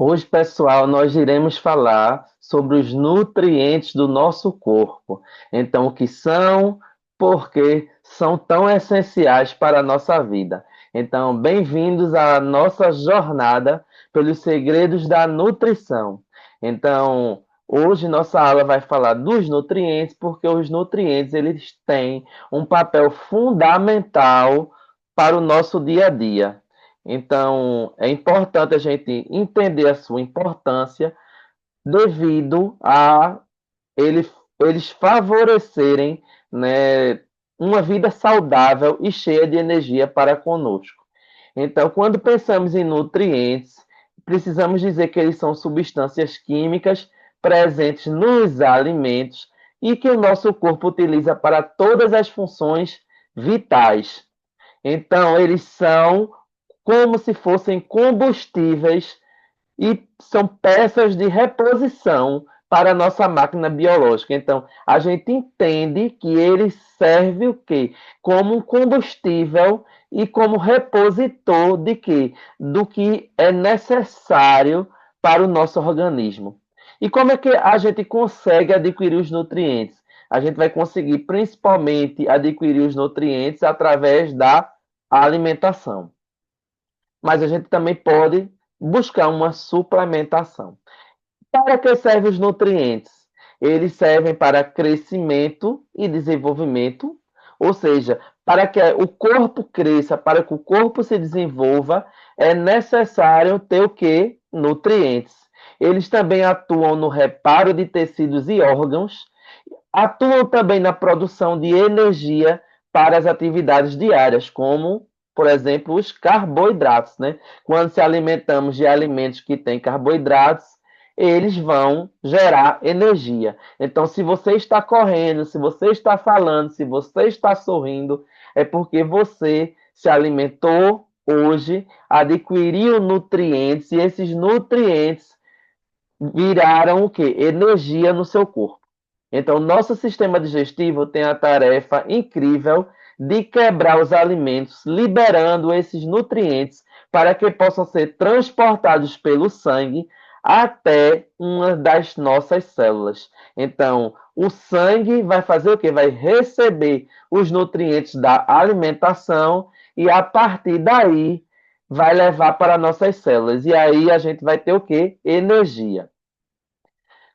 Hoje, pessoal, nós iremos falar sobre os nutrientes do nosso corpo. Então, o que são, por que são tão essenciais para a nossa vida. Então, bem-vindos à nossa jornada pelos segredos da nutrição. Então, hoje nossa aula vai falar dos nutrientes, porque os nutrientes eles têm um papel fundamental para o nosso dia a dia. Então, é importante a gente entender a sua importância devido a eles favorecerem, né, uma vida saudável e cheia de energia para conosco. Então, quando pensamos em nutrientes, precisamos dizer que eles são substâncias químicas presentes nos alimentos e que o nosso corpo utiliza para todas as funções vitais. Então, eles são como se fossem combustíveis e são peças de reposição para a nossa máquina biológica. Então, a gente entende que ele serve o quê? Como um combustível e como repositor de quê? Do que é necessário para o nosso organismo. E como é que a gente consegue adquirir os nutrientes? A gente vai conseguir principalmente adquirir os nutrientes através da alimentação, mas a gente também pode buscar uma suplementação. Para que servem os nutrientes? Eles servem para crescimento e desenvolvimento, ou seja, para que o corpo cresça, para que o corpo se desenvolva, é necessário ter o que? Nutrientes. Eles também atuam no reparo de tecidos e órgãos, atuam também na produção de energia para as atividades diárias, como, por exemplo, os carboidratos, né? Quando se alimentamos de alimentos que têm carboidratos, eles vão gerar energia. Então, se você está correndo, se você está falando, se você está sorrindo, é porque você se alimentou hoje, adquiriu nutrientes e esses nutrientes viraram o quê? Energia no seu corpo. Então, nosso sistema digestivo tem a tarefa incrível de quebrar os alimentos, liberando esses nutrientes para que possam ser transportados pelo sangue até uma das nossas células. Então, o sangue vai fazer o quê? Vai receber os nutrientes da alimentação e a partir daí vai levar para nossas células. E aí a gente vai ter o quê? Energia.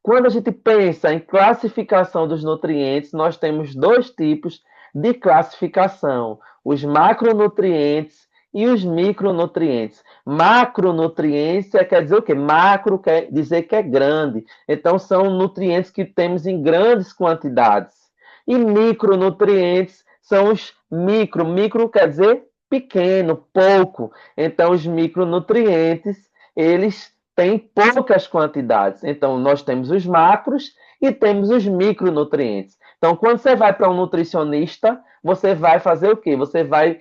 Quando a gente pensa em classificação dos nutrientes, nós temos dois tipos de classificação: os macronutrientes e os micronutrientes. Macronutrientes quer dizer o quê? Macro quer dizer que é grande. Então, são nutrientes que temos em grandes quantidades. E micronutrientes são os micro. Micro quer dizer pequeno, pouco. Então, os micronutrientes, eles tem poucas quantidades. Então, nós temos os macros e temos os micronutrientes. Então, quando você vai para um nutricionista, você vai fazer o quê? Você vai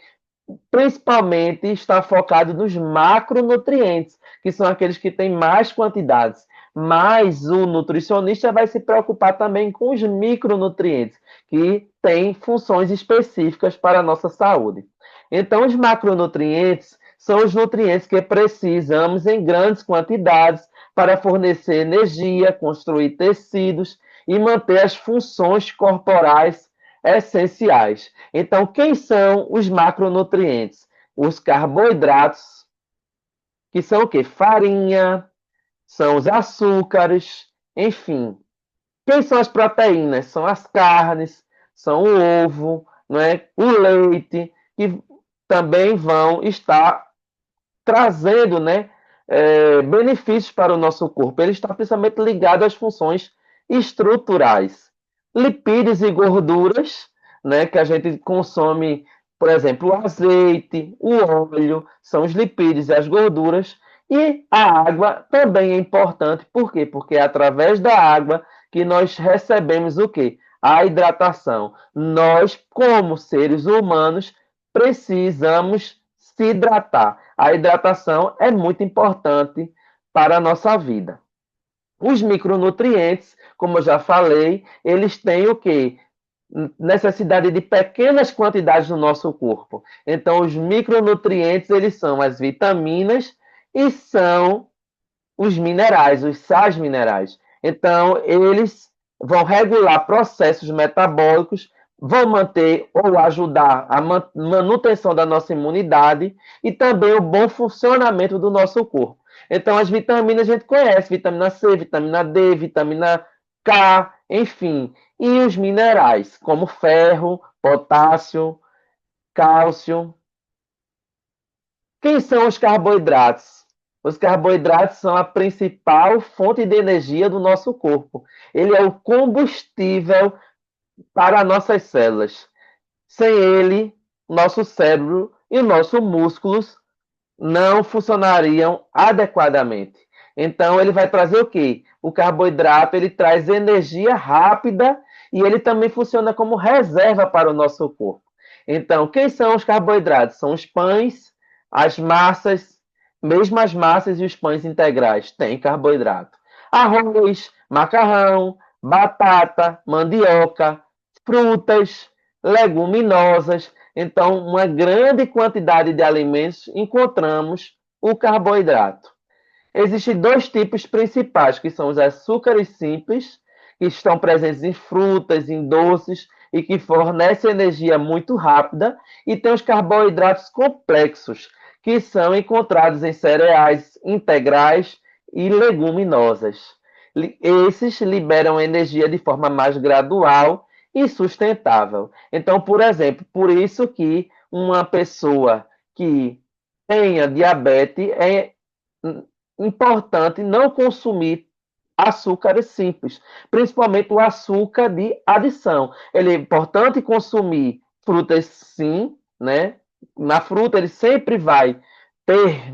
principalmente estar focado nos macronutrientes, que são aqueles que têm mais quantidades. Mas o nutricionista vai se preocupar também com os micronutrientes, que têm funções específicas para a nossa saúde. Então, os macronutrientes são os nutrientes que precisamos em grandes quantidades para fornecer energia, construir tecidos e manter as funções corporais essenciais. Então, quem são os macronutrientes? Os carboidratos, que são o quê? Farinha, são os açúcares, enfim. Quem são as proteínas? São as carnes, são o ovo, não é? O leite, que também vão estar trazendo, né, benefícios para o nosso corpo. Ele está principalmente ligado às funções estruturais. Lipídios e gorduras, né, que a gente consome, por exemplo, o azeite, o óleo, são os lipídios e as gorduras. E a água também é importante. Por quê? Porque é através da água que nós recebemos o quê? A hidratação. Nós, como seres humanos, precisamos se hidratar. A hidratação é muito importante para a nossa vida. Os micronutrientes, como eu já falei, eles têm o quê? Necessidade de pequenas quantidades no nosso corpo. Então, os micronutrientes, eles são as vitaminas e são os minerais, os sais minerais. Então, eles vão regular processos metabólicos, vão manter ou ajudar a manutenção da nossa imunidade e também o bom funcionamento do nosso corpo. Então, as vitaminas a gente conhece, vitamina C, vitamina D, vitamina K, enfim. E os minerais, como ferro, potássio, cálcio. Quem são os carboidratos? Os carboidratos são a principal fonte de energia do nosso corpo. Ele é o combustível para nossas células. Sem ele, nosso cérebro e nossos músculos não funcionariam adequadamente. Então, ele vai trazer o quê? O carboidrato, ele traz energia rápida e ele também funciona como reserva para o nosso corpo. Então, quem são os carboidratos? São os pães, as massas, mesmo as massas e os pães integrais têm carboidrato. Arroz, macarrão, batata, mandioca, frutas, leguminosas. Então, uma grande quantidade de alimentos encontramos o carboidrato. Existem dois tipos principais, que são os açúcares simples, que estão presentes em frutas, em doces e que fornecem energia muito rápida, e tem os carboidratos complexos, que são encontrados em cereais integrais e leguminosas. Esses liberam energia de forma mais gradual e sustentável. Então, por exemplo, por isso que uma pessoa que tenha diabetes é importante não consumir açúcares simples, principalmente o açúcar de adição. Ele é importante consumir frutas, sim, né? Na fruta ele sempre vai ter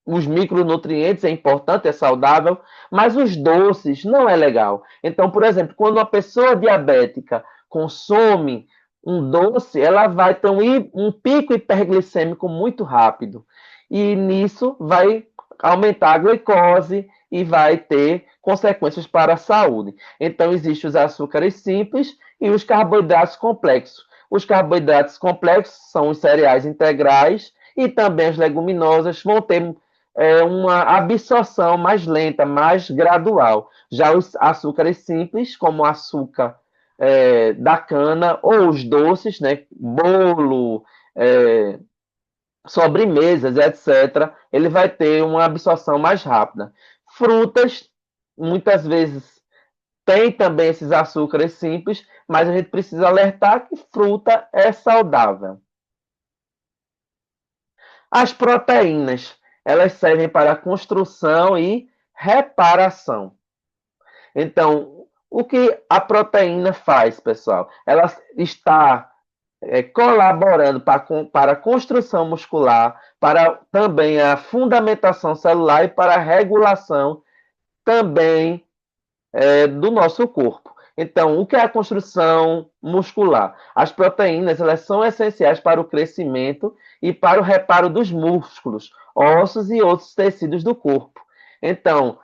os micronutrientes, é importante, é saudável, mas os doces não é legal. Então, por exemplo, quando uma pessoa diabética consome um doce, ela vai ter um pico hiperglicêmico muito rápido. E nisso vai aumentar a glicose e vai ter consequências para a saúde. Então, existem os açúcares simples e os carboidratos complexos. Os carboidratos complexos são os cereais integrais e também as leguminosas vão ter uma absorção mais lenta, mais gradual. Já os açúcares simples, como o açúcar da cana ou os doces, né, bolo, é, sobremesas, etc., ele vai ter uma absorção mais rápida. Frutas, muitas vezes, tem também esses açúcares simples, mas a gente precisa alertar que fruta é saudável. As proteínas, elas servem para construção e reparação. Então, o que a proteína faz, pessoal? Ela está colaborando para a construção muscular, para também a fundamentação celular e para a regulação também do nosso corpo. Então, o que é a construção muscular? As proteínas, elas são essenciais para o crescimento e para o reparo dos músculos, ossos e outros tecidos do corpo. Então,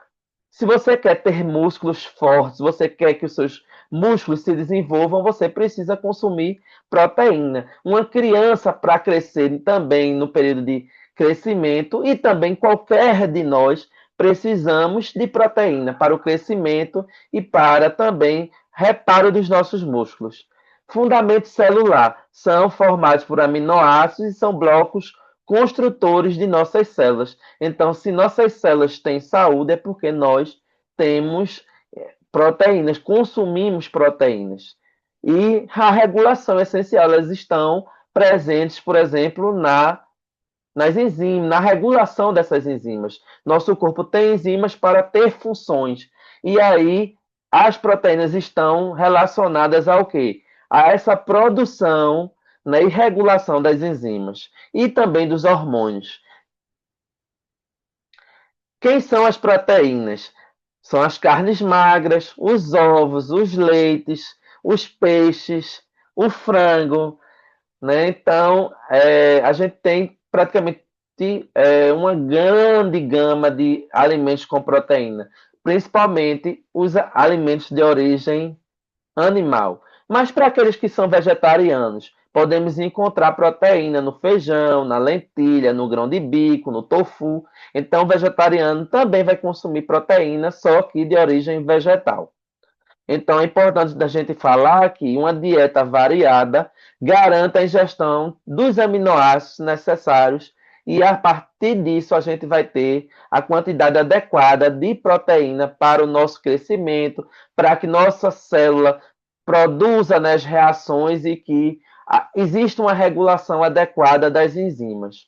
se você quer ter músculos fortes, você quer que os seus músculos se desenvolvam, você precisa consumir proteína. Uma criança, para crescer também no período de crescimento, e também qualquer de nós, precisamos de proteína para o crescimento e para também reparo dos nossos músculos. Fundamento celular são formados por aminoácidos e são blocos construtores de nossas células. Então, se nossas células têm saúde, é porque nós temos proteínas, consumimos proteínas. E a regulação essencial, elas estão presentes, por exemplo, nas enzimas, na regulação dessas enzimas. Nosso corpo tem enzimas para ter funções. E aí, as proteínas estão relacionadas ao quê? A essa produção, né, e regulação das enzimas. E também dos hormônios. Quem são as proteínas? São as carnes magras, os ovos, os leites, os peixes, o frango, né? Então, a gente tem praticamente uma grande gama de alimentos com proteína, principalmente os alimentos de origem animal. Mas para aqueles que são vegetarianos, podemos encontrar proteína no feijão, na lentilha, no grão de bico, no tofu. Então, o vegetariano também vai consumir proteína, só que de origem vegetal. Então, é importante da gente falar que uma dieta variada garante a ingestão dos aminoácidos necessários e a partir disso a gente vai ter a quantidade adequada de proteína para o nosso crescimento, para que nossa célula produza, né, as reações e que exista uma regulação adequada das enzimas.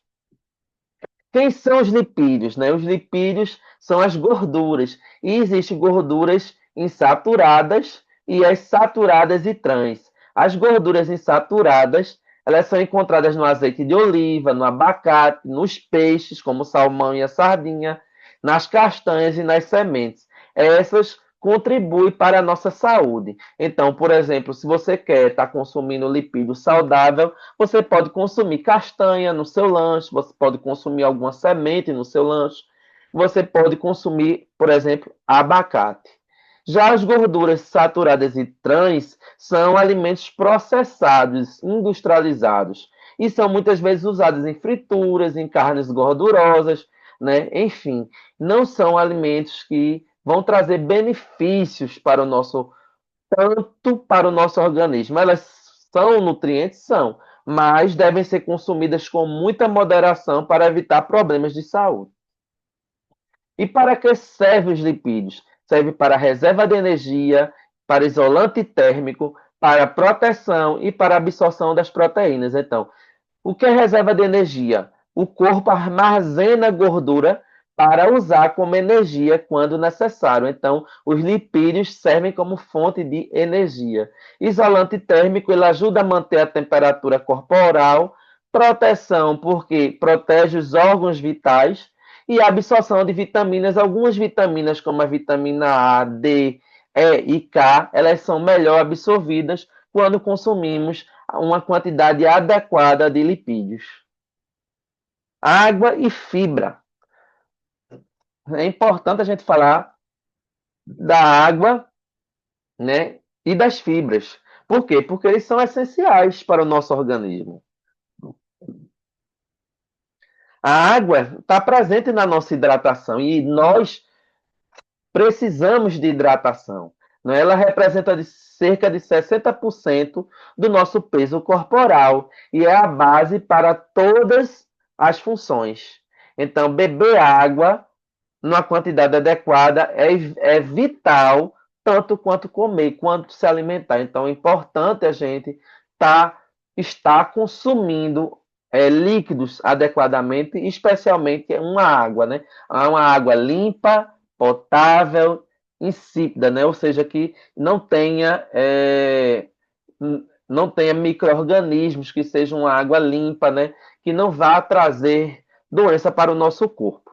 Quem são os lipídios, né? Os lipídios são as gorduras. E existem gorduras insaturadas e as saturadas e trans. As gorduras insaturadas, elas são encontradas no azeite de oliva, no abacate, nos peixes, como o salmão e a sardinha, nas castanhas e nas sementes. Essas contribuem para a nossa saúde. Então, por exemplo, se você quer estar consumindo lipídio saudável, você pode consumir castanha no seu lanche, você pode consumir alguma semente no seu lanche, você pode consumir, por exemplo, abacate. Já as gorduras saturadas e trans são alimentos processados, industrializados, e são muitas vezes usados em frituras, em carnes gordurosas, né? Enfim, não são alimentos que vão trazer benefícios para o nosso tanto para o nosso organismo. Elas são nutrientes? São, mas devem ser consumidas com muita moderação para evitar problemas de saúde. E para que servem os lipídios? Serve para reserva de energia, para isolante térmico, para proteção e para absorção das proteínas. Então, o que é reserva de energia? O corpo armazena gordura para usar como energia quando necessário. Então, os lipídios servem como fonte de energia. Isolante térmico, ele ajuda a manter a temperatura corporal, proteção, porque protege os órgãos vitais, e a absorção de vitaminas. Algumas vitaminas, como a vitamina A, D, E e K, elas são melhor absorvidas quando consumimos uma quantidade adequada de lipídios. Água e fibra. É importante a gente falar da água, né, e das fibras. Por quê? Porque eles são essenciais para o nosso organismo. A água está presente na nossa hidratação e nós precisamos de hidratação. Né? Ela representa cerca de 60% do nosso peso corporal e é a base para todas as funções. Então, beber água numa quantidade adequada é vital, tanto quanto comer, quanto se alimentar. Então, é importante a gente estar consumindo líquidos adequadamente, especialmente uma água, né? Uma água limpa, potável, insípida, né? Ou seja, que não tenha micro-organismos, que seja uma água limpa, né? Que não vá trazer doença para o nosso corpo.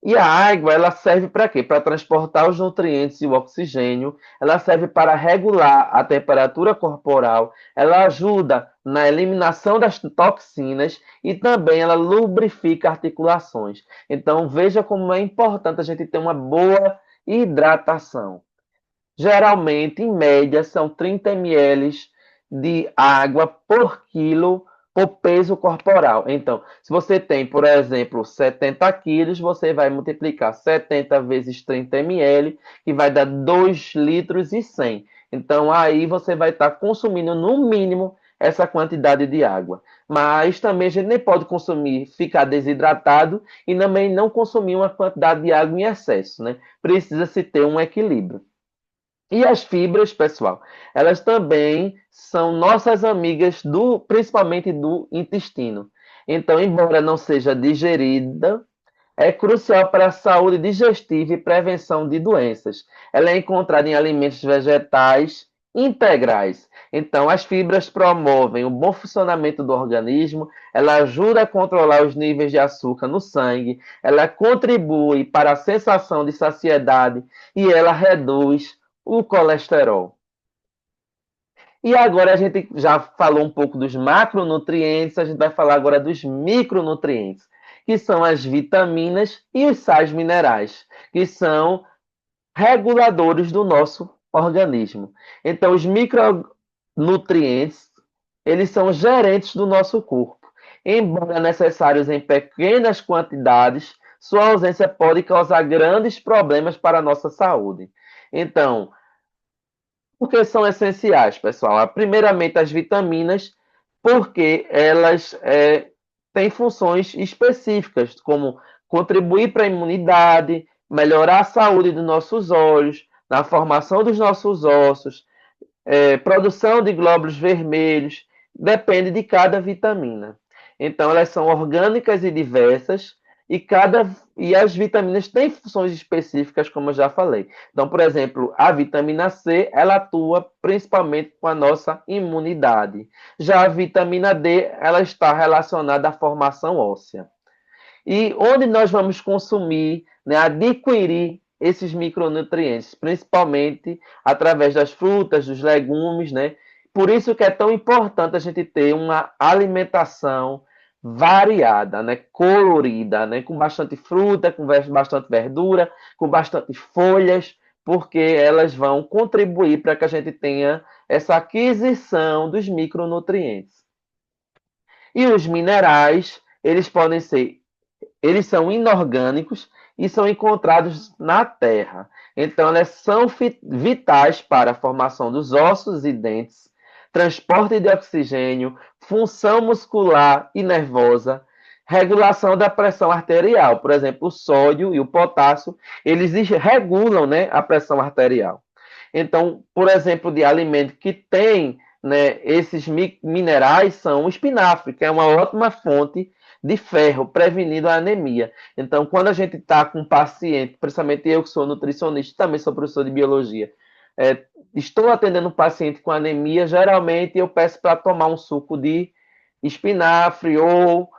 E a água, ela serve para quê? Para transportar os nutrientes e o oxigênio, ela serve para regular a temperatura corporal, ela ajuda na eliminação das toxinas e também ela lubrifica articulações. Então, veja como é importante a gente ter uma boa hidratação. Geralmente, em média, são 30 ml de água por quilo por peso corporal. Então, se você tem, por exemplo, 70 quilos, você vai multiplicar 70 vezes 30 ml, que vai dar 2 litros e 100. Então, aí você vai estar consumindo, no mínimo, essa quantidade de água. Mas também a gente nem pode consumir, ficar desidratado e também não consumir uma quantidade de água em excesso, né? Precisa-se ter um equilíbrio. E as fibras, pessoal, elas também são nossas amigas principalmente do intestino. Então, embora não seja digerida, é crucial para a saúde digestiva e prevenção de doenças. Ela é encontrada em alimentos vegetais integrais. Então, as fibras promovem o bom funcionamento do organismo, ela ajuda a controlar os níveis de açúcar no sangue, ela contribui para a sensação de saciedade e ela reduz o colesterol. E agora a gente já falou um pouco dos macronutrientes, a gente vai falar agora dos micronutrientes, que são as vitaminas e os sais minerais, que são reguladores do nosso organismo. Então, os micronutrientes eles são gerentes do nosso corpo. Embora necessários em pequenas quantidades, sua ausência pode causar grandes problemas para a nossa saúde. Então, por que são essenciais, pessoal? Primeiramente, as vitaminas, porque elas têm funções específicas, como contribuir para a imunidade, melhorar a saúde dos nossos olhos, na formação dos nossos ossos, produção de glóbulos vermelhos, depende de cada vitamina. Então, elas são orgânicas e diversas, e as vitaminas têm funções específicas, como eu já falei. Então, por exemplo, a vitamina C, ela atua principalmente com a nossa imunidade. Já a vitamina D, ela está relacionada à formação óssea. E onde nós vamos consumir, né, adquirir esses micronutrientes, principalmente através das frutas, dos legumes, né? Por isso que é tão importante a gente ter uma alimentação variada, né, colorida, né, com bastante fruta, com bastante verdura, com bastante folhas, porque elas vão contribuir para que a gente tenha essa aquisição dos micronutrientes. E os minerais, eles são inorgânicos e são encontrados na terra. Então, elas são vitais para a formação dos ossos e dentes, transporte de oxigênio, função muscular e nervosa, regulação da pressão arterial. Por exemplo, o sódio e o potássio, eles regulam, né, a pressão arterial. Então, por exemplo, de alimento que tem, né, esses minerais são o espinafre, que é uma ótima fonte de ferro, prevenindo a anemia. Então, quando a gente está com um paciente, principalmente eu que sou nutricionista, também sou professor de biologia, é, estou atendendo um paciente com anemia, geralmente eu peço para tomar um suco de espinafre ou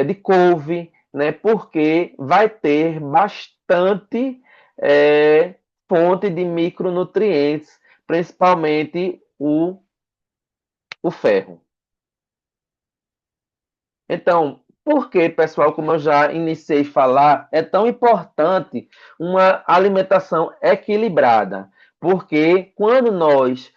de couve, né, porque vai ter bastante fonte de micronutrientes, principalmente o ferro. Então, por que, pessoal, como eu já iniciei a falar, é tão importante uma alimentação equilibrada? Porque quando nós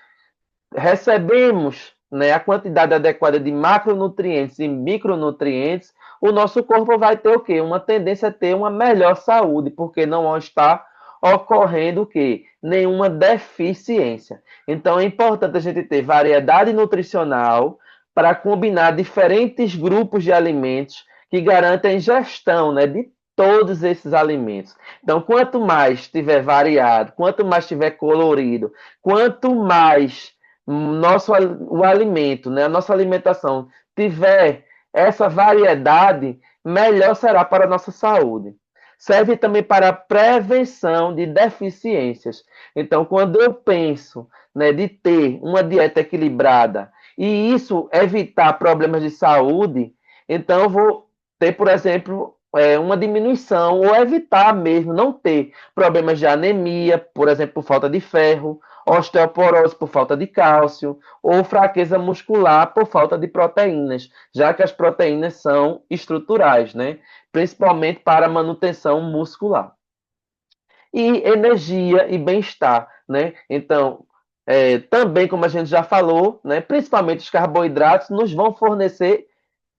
recebemos, né, a quantidade adequada de macronutrientes e micronutrientes, o nosso corpo vai ter o quê? Uma tendência a ter uma melhor saúde, porque não está ocorrendo o quê? Nenhuma deficiência. Então é importante a gente ter variedade nutricional para combinar diferentes grupos de alimentos que garantem a ingestão, né, de todos esses alimentos. Então, quanto mais estiver variado, quanto mais estiver colorido, quanto mais o alimento, né, a nossa alimentação tiver essa variedade, melhor será para a nossa saúde. Serve também para a prevenção de deficiências. Então, quando eu penso, né, de ter uma dieta equilibrada e isso evitar problemas de saúde, então eu vou ter, por exemplo, uma diminuição ou evitar mesmo não ter problemas de anemia, por exemplo, por falta de ferro, osteoporose por falta de cálcio ou fraqueza muscular por falta de proteínas, já que as proteínas são estruturais, né? Principalmente para a manutenção muscular. E energia e bem-estar, né? Então, também, como a gente já falou, né, principalmente os carboidratos nos vão fornecer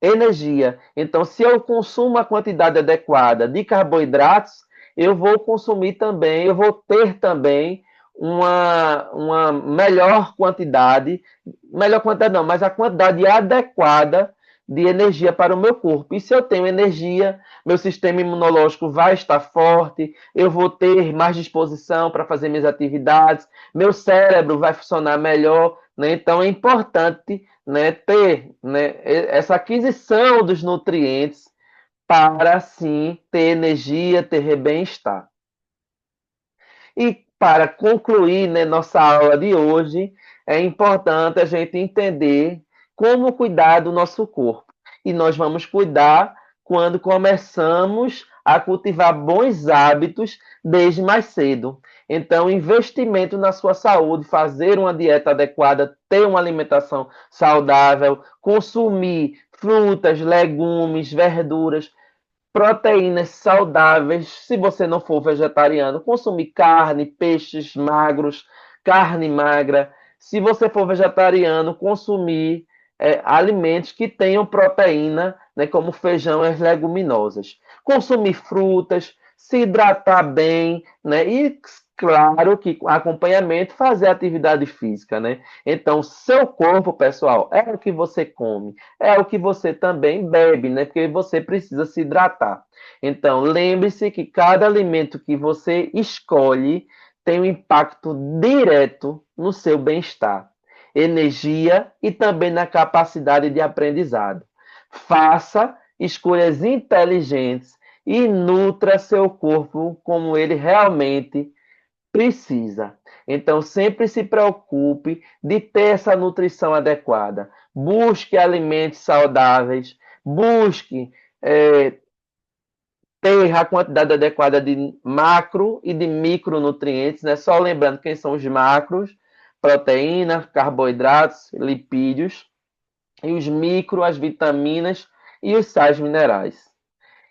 energia. Então, se eu consumo a quantidade adequada de carboidratos, eu vou consumir também, eu vou ter também uma melhor quantidade não, mas a quantidade adequada de energia para o meu corpo. E se eu tenho energia, meu sistema imunológico vai estar forte, eu vou ter mais disposição para fazer minhas atividades, meu cérebro vai funcionar melhor, né? Então é importante, né, ter, né, essa aquisição dos nutrientes para sim ter energia, ter bem-estar. E para concluir, né, nossa aula de hoje, é importante a gente entender como cuidar do nosso corpo. E nós vamos cuidar quando começamos a cultivar bons hábitos desde mais cedo. Então, investimento na sua saúde, fazer uma dieta adequada, ter uma alimentação saudável, consumir frutas, legumes, verduras, proteínas saudáveis, se você não for vegetariano, consumir carne, peixes magros, carne magra. Se você for vegetariano, consumir alimentos que tenham proteína, né, como feijão e as leguminosas. Consumir frutas, se hidratar bem, né, e claro que com acompanhamento fazer atividade física, né? Então, seu corpo, pessoal, é o que você come, é o que você também bebe, né? Porque você precisa se hidratar. Então, lembre-se que cada alimento que você escolhe tem um impacto direto no seu bem-estar, energia e também na capacidade de aprendizado. Faça escolhas inteligentes e nutra seu corpo como ele realmente precisa. Então, sempre se preocupe de ter essa nutrição adequada. Busque alimentos saudáveis, busque é, ter a quantidade adequada de macro e de micronutrientes, né? Só lembrando quem são os macros: proteínas, carboidratos, lipídios, e os micro, as vitaminas e os sais minerais.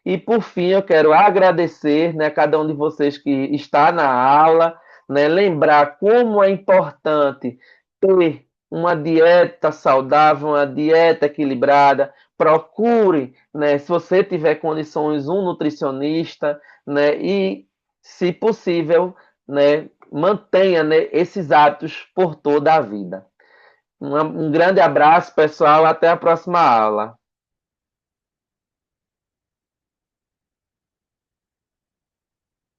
E por fim, eu quero agradecer, né, a cada um de vocês que está na aula, né, lembrar como é importante ter uma dieta saudável, uma dieta equilibrada. Procure, né, se você tiver condições, um nutricionista, né, e, se possível, né, mantenha, né, esses hábitos por toda a vida. Um grande abraço, pessoal. Até a próxima aula.